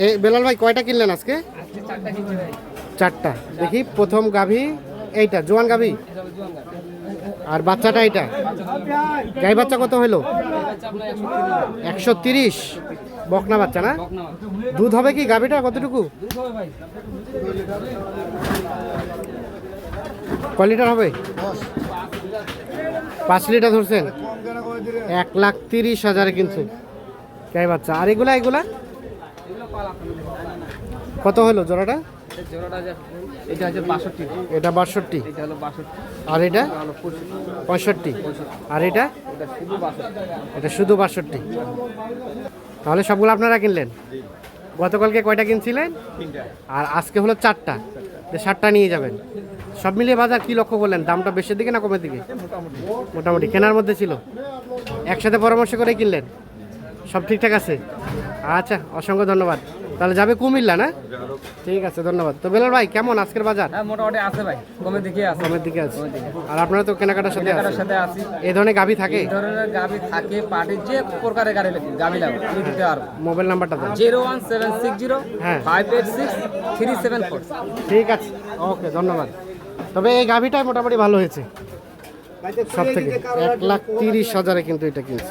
এ বেলাল ভাই কয়টা কিনলেন আজকে? আজকে 4টা কিনছি ভাই। 4টা। দেখি প্রথম গাভী এইটা জোয়ান গাভী, এটা হলো জুয়ান গাড়ি। আর বাচ্চাটা এইটা। গাই বাচ্চা কত হলো? এই বাচ্চা আপনার 130 130। বকনা বাচ্চা না? বকনা বাচ্চা। দুধ হবে কি গাভীটা কতটুকু? দুধ হবে ভাই। কয় লিটার হবে? 5 লিটার ধরছেন। 1,30,000 কিনছে গাই বাচ্চা। আর এগুলা এগুলো পালা কত হলো জোড়াটা? এই জোড়াটা এটা হচ্ছে 62, এটা 62, এটা হলো 62, আর এটা এটা হলো 65, 65, আর এটা এটা শুধু 62। এটা শুধু 62। তাহলে সবগুলো আপনারা কিনলেন? গতকালকে কয়টা কিনছিলেন? 3টা। আর আজকে হলো 4টা, যে 7টা নিয়ে যাবেন। সব মিলিয়ে বাজার কি লক্ষ্য করলেন? দামটা বেশির দিকে না কমের দিকে? মোটামুটি মোটামুটি কেনার মধ্যে ছিল। একসাথে পরামর্শ করে কিনলেন? সব ঠিকঠাক আছে? আচ্ছা, অসংখ্য ধন্যবাদ। তাহলে যাবে কুমিল্লা না? ঠিক আছে, ধন্যবাদ। তো বেলাল ভাই কেমন আজকের বাজার? হ্যাঁ মোটামুটি আছে ভাই, কমের দিকে আছে। কমের দিকে আছে। আর আপনারা তো কেনাকাটার সাথে কেনাকাটার আছেন। সাথে আছি। এই ধরনের গাভী থাকে? এই ধরনের গাভি থাকে, পার্টির যে প্রকারের গাভি লাগবে আমি দিতে পারবো। মোবাইল নাম্বারটা দেন। 01760 হ্যাঁ। 586 374। ঠিক আছে, ওকে, ধন্যবাদ। তবে এই গাভীটাই মোটামুটি ভালো হয়েছে সব থেকে। 1,30,000 কিন্তু এটা কিনছে।